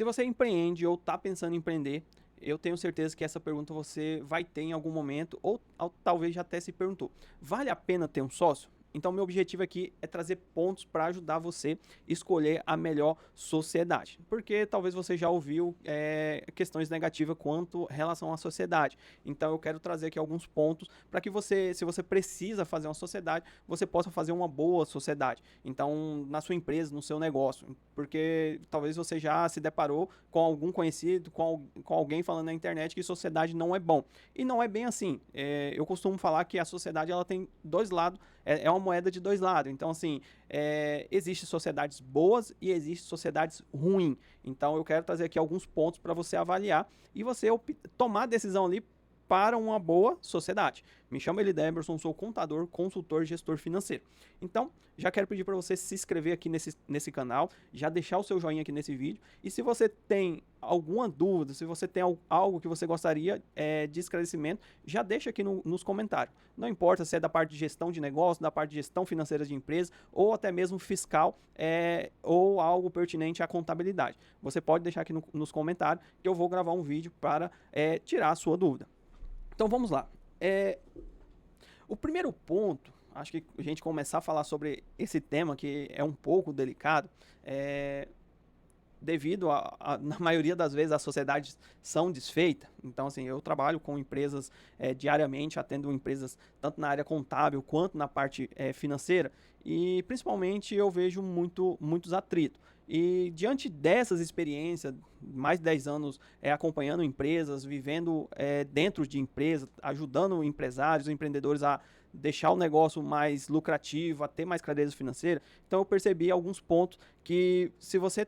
Se você empreende ou está pensando em empreender, eu tenho certeza que essa pergunta você vai ter em algum momento, ou talvez já até se perguntou: vale a pena ter um sócio? Então, meu objetivo aqui é trazer pontos para ajudar você a escolher a melhor sociedade. Porque talvez você já ouviu questões negativas quanto relação à sociedade. Então, eu quero trazer aqui alguns pontos para que você, se você precisa fazer uma sociedade, você possa fazer uma boa sociedade. Então, na sua empresa, no seu negócio. Porque talvez você já se deparou com algum conhecido, com alguém falando na internet que sociedade não é bom. E não é bem assim. Eu costumo falar que a sociedade ela tem dois lados, é uma moeda de dois lados. Então, assim, existem sociedades boas e existem sociedades ruins. Então, eu quero trazer aqui alguns pontos para você avaliar e você tomar a decisão ali para uma boa sociedade. Me chamo Elideberson, sou contador, consultor, gestor financeiro. Então, já quero pedir para você se inscrever aqui nesse canal, já deixar o seu joinha aqui nesse vídeo. E se você tem alguma dúvida, se você tem algo que você gostaria de esclarecimento, já deixa aqui nos comentários. Não importa se é da parte de gestão de negócio, da parte de gestão financeira de empresa, ou até mesmo fiscal, ou algo pertinente à contabilidade. Você pode deixar aqui nos comentários que eu vou gravar um vídeo para tirar a sua dúvida. Então vamos lá. O primeiro ponto, acho que a gente começar a falar sobre esse tema que é um pouco delicado, devido na maioria das vezes as sociedades são desfeitas. Então, assim, eu trabalho com empresas diariamente, atendo empresas tanto na área contábil quanto na parte financeira, e principalmente eu vejo muitos atritos. E diante dessas experiências, mais de 10 anos acompanhando empresas, vivendo dentro de empresas, ajudando empresários, empreendedores a deixar o negócio mais lucrativo, a ter mais clareza financeira, então eu percebi alguns pontos que, se você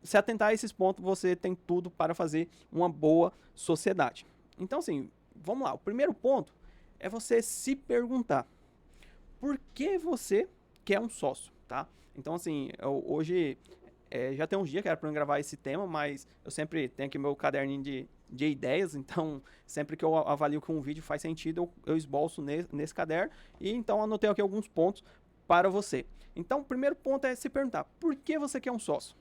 se atentar a esses pontos, você tem tudo para fazer uma boa sociedade. Então, assim, vamos lá. O primeiro ponto é você se perguntar: por que você quer um sócio, tá? Então, assim, hoje já tem uns dias que era para eu gravar esse tema, mas eu sempre tenho aqui meu caderninho de ideias, então sempre que eu avalio que um vídeo faz sentido, eu esboço nesse caderno, e então anotei aqui alguns pontos para você. Então, o primeiro ponto é se perguntar: por que você quer um sócio?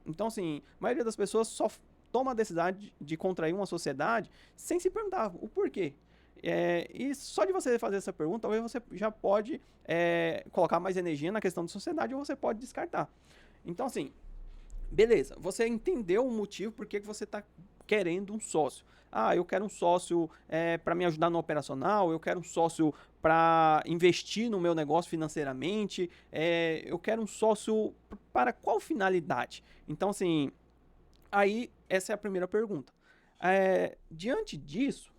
Então, assim, a maioria das pessoas só toma a decisão de contrair uma sociedade sem se perguntar o porquê. E só de você fazer essa pergunta, talvez você já pode colocar mais energia na questão de sociedade, ou você pode descartar. Então, assim, beleza, você entendeu o motivo por que você está querendo um sócio. Ah, eu quero um sócio para me ajudar no operacional, eu quero um sócio para investir no meu negócio financeiramente, eu quero um sócio para qual finalidade? Então, assim, aí essa é a primeira pergunta. Diante disso,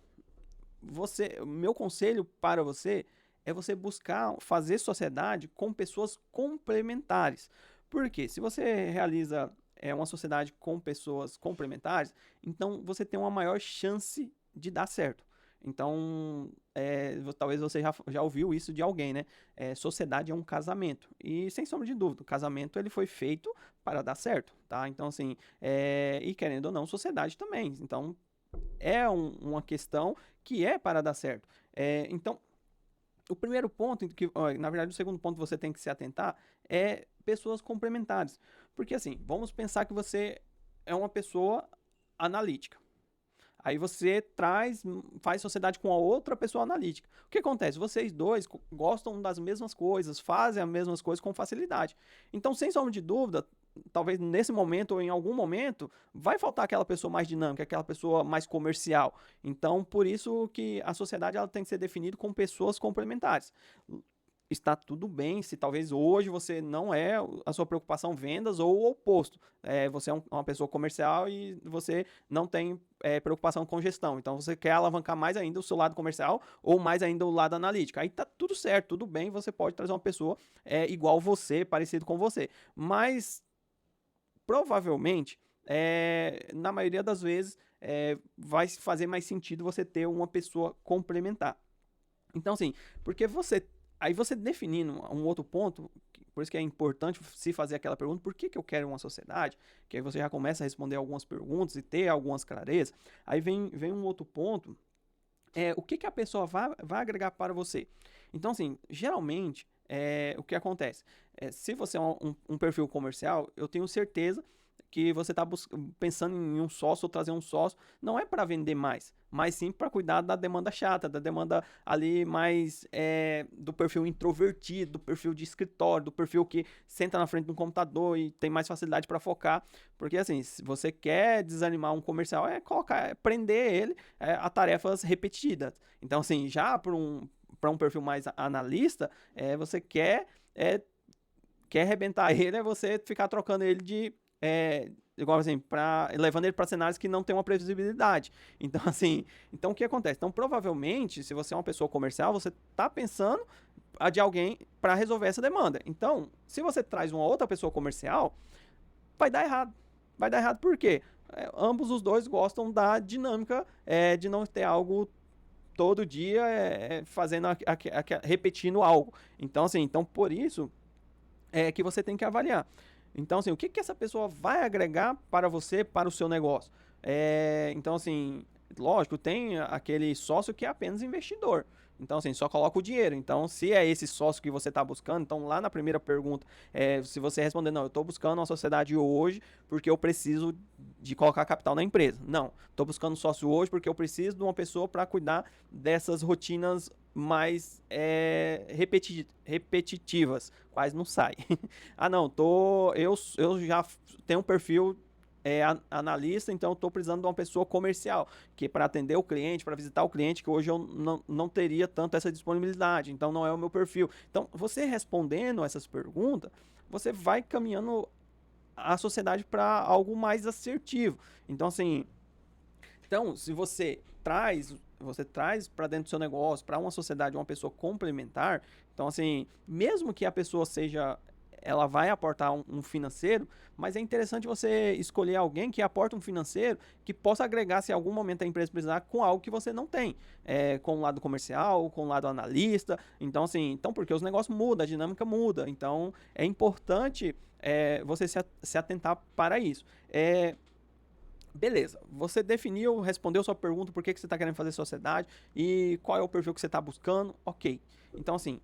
meu conselho para você é você buscar fazer sociedade com pessoas complementares. Porque se você realiza uma sociedade com pessoas complementares, então você tem uma maior chance de dar certo. Então, talvez você já ouviu isso de alguém, né? Sociedade é um casamento. E sem sombra de dúvida, o casamento ele foi feito para dar certo, tá? Então, assim, e querendo ou não, sociedade também. Então, uma questão que é para dar certo. Então, o primeiro ponto, na verdade, o segundo ponto que você tem que se atentar é pessoas complementares. Porque, assim, vamos pensar que você é uma pessoa analítica. Aí você faz sociedade com a outra pessoa analítica. O que acontece? Vocês dois gostam das mesmas coisas, fazem as mesmas coisas com facilidade. Então, sem sombra de dúvida, talvez nesse momento ou em algum momento, vai faltar aquela pessoa mais dinâmica, aquela pessoa mais comercial. Então, por isso que a sociedade ela tem que ser definida com pessoas complementares. Está tudo bem se talvez hoje você não é a sua preocupação vendas, ou o oposto. Você é uma pessoa comercial e você não tem preocupação com gestão. Então você quer alavancar mais ainda o seu lado comercial, ou mais ainda o lado analítico. Aí tá tudo certo, tudo bem, você pode trazer uma pessoa igual você, parecido com você. Mas provavelmente, na maioria das vezes, vai fazer mais sentido você ter uma pessoa complementar. Então, assim, porque aí você definindo um outro ponto, por isso que é importante se fazer aquela pergunta: por que eu quero uma sociedade? Que aí você já começa a responder algumas perguntas e ter algumas clarezas. Aí vem um outro ponto, o que a pessoa vai agregar para você. Então, assim, geralmente, o que acontece? Se você é um perfil comercial, eu tenho certeza que você está pensando em um sócio ou trazer um sócio, não é para vender mais, mas sim para cuidar da demanda chata, da demanda ali mais do perfil introvertido, do perfil de escritório, do perfil que senta na frente do computador e tem mais facilidade para focar. Porque assim, se você quer desanimar um comercial, prender ele a tarefas repetidas. Então assim, já para um perfil mais analista, você quer arrebentar ele, é você ficar trocando ele igual assim, levando ele para cenários que não tem uma previsibilidade. Então, assim, o que acontece? Então, provavelmente, se você é uma pessoa comercial, você está pensando de alguém para resolver essa demanda. Então, se você traz uma outra pessoa comercial, vai dar errado. Vai dar errado por quê? Ambos os dois gostam da dinâmica de não ter algo todo dia fazendo repetindo algo. Então, assim, por isso que você tem que avaliar. Então, assim, o que essa pessoa vai agregar para você, para o seu negócio? Então, assim, lógico, tem aquele sócio que é apenas investidor. Então, assim, só coloca o dinheiro. Então, se é esse sócio que você está buscando, então lá na primeira pergunta, se você responder, não, eu estou buscando uma sociedade hoje porque eu preciso de colocar capital na empresa. Não, estou buscando sócio hoje porque eu preciso de uma pessoa para cuidar dessas rotinas mais repetitivas, quase não sai. Ah, não, eu já tenho um perfil analista, então eu estou precisando de uma pessoa comercial, que para atender o cliente, para visitar o cliente, que hoje eu não teria tanto essa disponibilidade, então não é o meu perfil. Então, você respondendo essas perguntas, você vai caminhando a sociedade para algo mais assertivo. Então, assim, se você traz para dentro do seu negócio, para uma sociedade, uma pessoa complementar, então assim, mesmo que a pessoa ela vai aportar um financeiro, mas é interessante você escolher alguém que aporta um financeiro que possa agregar, se em algum momento a empresa precisar, com algo que você não tem, com o lado comercial, com o lado analista. Então assim, porque os negócios mudam, a dinâmica muda, então é importante você se atentar para isso. Beleza, você definiu, respondeu sua pergunta, por que você está querendo fazer sociedade e qual é o perfil que você está buscando, ok. Então, assim,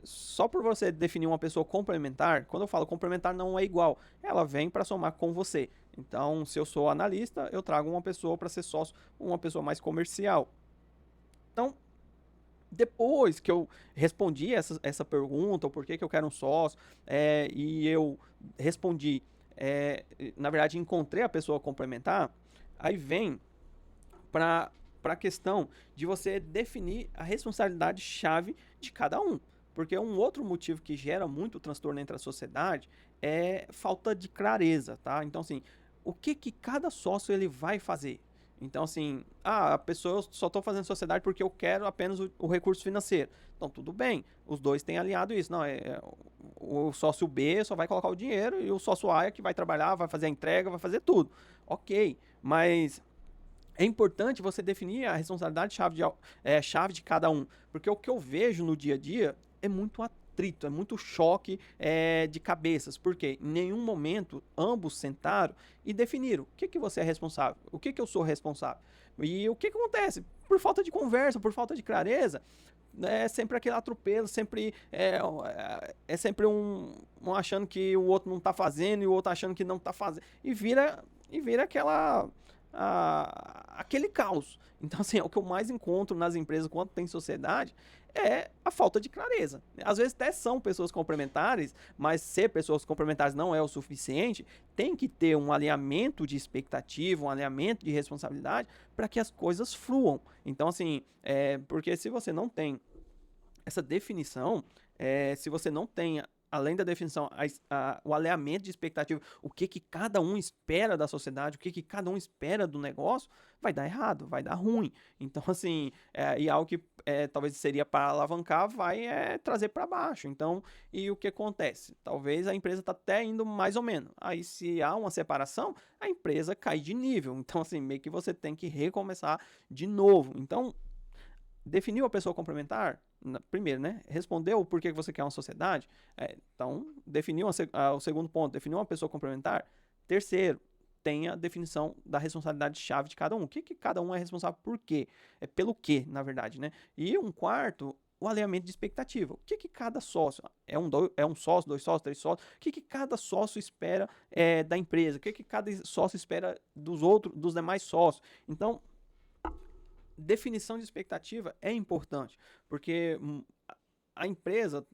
só por você definir uma pessoa complementar, quando eu falo complementar não é igual, ela vem para somar com você. Então, se eu sou analista, eu trago uma pessoa para ser sócio, uma pessoa mais comercial. Então, depois que eu respondi essa pergunta, o porquê que eu quero um sócio, e eu respondi, na verdade, encontrei a pessoa complementar, aí vem para a questão de você definir a responsabilidade-chave de cada um. Porque um outro motivo que gera muito transtorno entre a sociedade é falta de clareza, tá? Então, assim, o que cada sócio ele vai fazer? Então, assim, a pessoa, eu só estou fazendo sociedade porque eu quero apenas o recurso financeiro. Então, tudo bem, os dois têm alinhado isso. Não, o sócio B só vai colocar o dinheiro e o sócio A é que vai trabalhar, vai fazer a entrega, vai fazer tudo. Ok, mas é importante você definir a responsabilidade chave de cada um. Porque o que eu vejo no dia a dia é muito atrito, é muito choque de cabeças. Porque em nenhum momento ambos sentaram e definiram o que você é responsável, o que eu sou responsável. E o que acontece? Por falta de conversa, por falta de clareza, é sempre aquele atropelo, sempre sempre um achando que o outro não está fazendo e o outro achando que não está fazendo. E vira aquele caos. Então, assim, o que eu mais encontro nas empresas quando tem sociedade é a falta de clareza. Às vezes até são pessoas complementares, mas ser pessoas complementares não é o suficiente, tem que ter um alinhamento de expectativa, um alinhamento de responsabilidade para que as coisas fluam. Então, assim, porque se você não tem essa definição, se você não tem além da definição, o alinhamento de expectativa, o que cada um espera da sociedade, o que cada um espera do negócio, vai dar errado, vai dar ruim. Então, assim, e algo que talvez seria para alavancar, vai trazer para baixo. Então, e o que acontece? Talvez a empresa está até indo mais ou menos. Aí, se há uma separação, a empresa cai de nível. Então, assim, meio que você tem que recomeçar de novo. Então, definiu a pessoa complementar? Primeiro, né? Respondeu o porquê que você quer uma sociedade? Então, definiu o segundo ponto, definiu uma pessoa complementar? Terceiro, tem a definição da responsabilidade-chave de cada um. O que cada um é responsável por quê? É pelo quê, na verdade, né? E um quarto o alinhamento de expectativa. O que cada sócio, é um sócio, dois sócios, três sócios, o que cada sócio espera da empresa, o que cada sócio espera dos demais sócios. Então, definição de expectativa é importante, porque a empresa,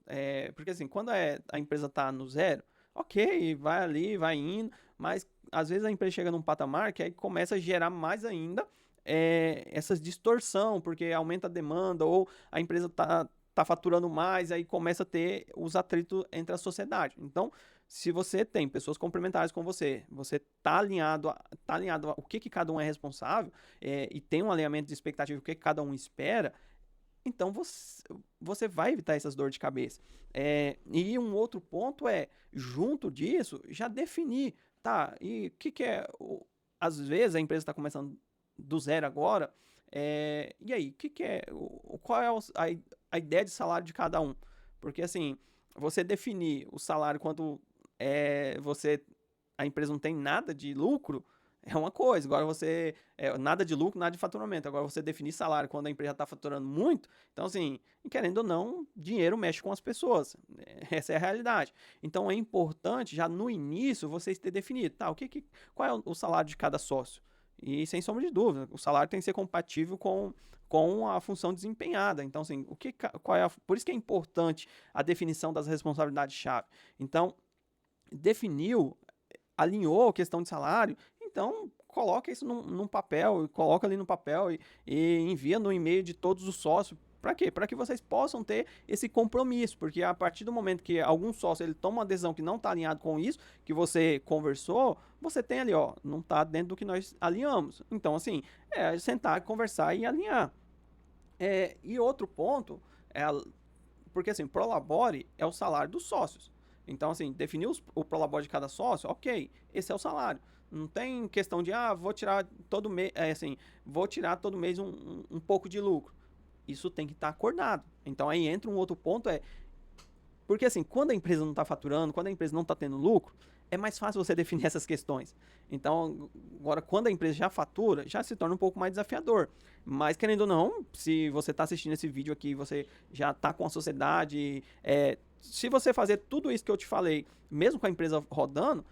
porque assim, quando a empresa está no zero, ok, vai ali, vai indo, mas às vezes a empresa chega num patamar que aí começa a gerar mais ainda essa distorção, porque aumenta a demanda ou a empresa tá faturando mais, aí começa a ter os atritos entre a sociedade. Então, se você tem pessoas complementares com você, você tá alinhado o que cada um é responsável e tem um alinhamento de expectativa, o que cada um espera, então você vai evitar essas dores de cabeça. E um outro ponto junto disso, já definir, tá? E o que é. Às vezes a empresa está começando do zero agora, e aí, o que é. Qual é a ideia de salário de cada um? Porque assim, você definir o salário quando a empresa não tem nada de lucro. É uma coisa, agora nada de lucro, nada de faturamento. Agora você definir salário quando a empresa está faturando muito, então assim, querendo ou não, dinheiro mexe com as pessoas. Essa é a realidade. Então é importante, já no início, vocês ter definido, tá, qual é o salário de cada sócio? E sem sombra de dúvida, o salário tem que ser compatível com a função desempenhada. Então, assim, por isso que é importante a definição das responsabilidades-chave. Então, definiu, alinhou a questão de salário, então coloca isso num papel, coloca ali no papel e envia no e-mail de todos os sócios. Para quê? Para que vocês possam ter esse compromisso, porque a partir do momento que algum sócio ele toma uma decisão que não está alinhado com isso, que você conversou, você tem ali, ó, não está dentro do que nós alinhamos. Então, assim, sentar, conversar e alinhar. E outro ponto, porque assim, Prolabore é o salário dos sócios. Então, assim, definir o Prolabore de cada sócio, ok, esse é o salário. Não tem questão de, vou tirar todo mês, vou tirar todo mês um pouco de lucro. Isso tem que estar acordado. Então, aí entra um outro ponto, porque assim, quando a empresa não está faturando, quando a empresa não está tendo lucro, é mais fácil você definir essas questões. Então, agora, quando a empresa já fatura, já se torna um pouco mais desafiador. Mas, querendo ou não, se você está assistindo esse vídeo aqui, você já está com a sociedade, se você fazer tudo isso que eu te falei, mesmo com a empresa rodando,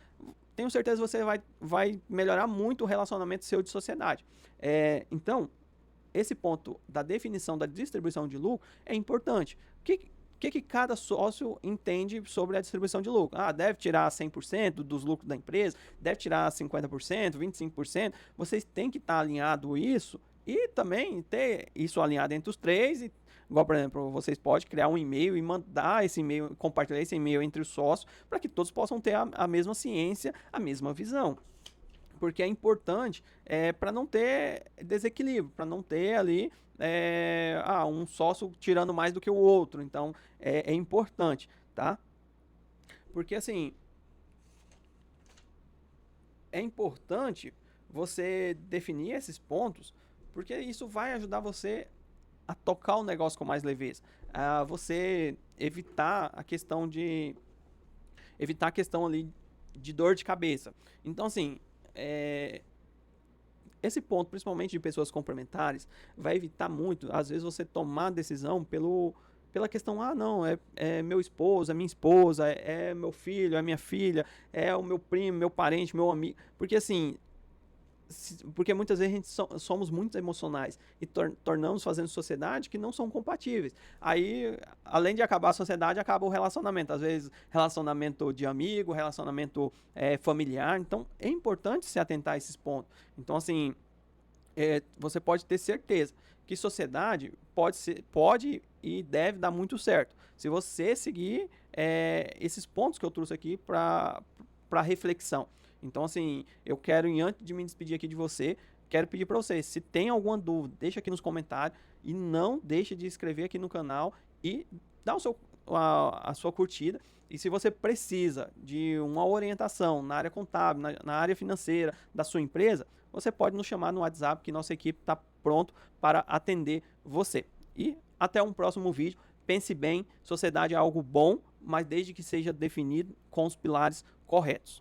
tenho certeza que você vai melhorar muito o relacionamento seu de sociedade. Então, esse ponto da definição da distribuição de lucro é importante. O que cada sócio entende sobre a distribuição de lucro? Deve tirar 100% dos lucros da empresa, deve tirar 50%, 25%. Vocês têm que estar alinhado isso e também ter isso alinhado entre os três. Igual, por exemplo, vocês podem criar um e-mail e mandar esse e-mail, compartilhar esse e-mail entre os sócios para que todos possam ter a mesma ciência, a mesma visão. Porque é importante para não ter desequilíbrio, para não ter ali um sócio tirando mais do que o outro. Então, é importante, tá? Porque, assim, é importante você definir esses pontos, porque isso vai ajudar você a tocar o negócio com mais leveza. A você evitar a questão ali de dor de cabeça. Então, assim, esse ponto, principalmente de pessoas complementares, vai evitar muito, às vezes, você tomar a decisão pela questão, não, é meu esposo, é minha esposa, é meu filho, é minha filha, é o meu primo, meu parente, meu amigo. Porque assim, porque muitas vezes a gente somos muito emocionais e tornamos fazendo sociedade que não são compatíveis. Aí, além de acabar a sociedade, acaba o relacionamento. Às vezes, relacionamento de amigo, relacionamento familiar. Então, é importante se atentar a esses pontos. Então, assim, você pode ter certeza que sociedade pode e deve dar muito certo. Se você seguir esses pontos que eu trouxe aqui para reflexão. Então, assim, eu quero, antes de me despedir aqui de você, quero pedir para você, se tem alguma dúvida, deixa aqui nos comentários e não deixe de inscrever aqui no canal e dá a sua curtida. E se você precisa de uma orientação na área contábil, na área financeira da sua empresa, você pode nos chamar no WhatsApp que nossa equipe está pronto para atender você. E até um próximo vídeo. Pense bem, sociedade é algo bom, mas desde que seja definido com os pilares corretos.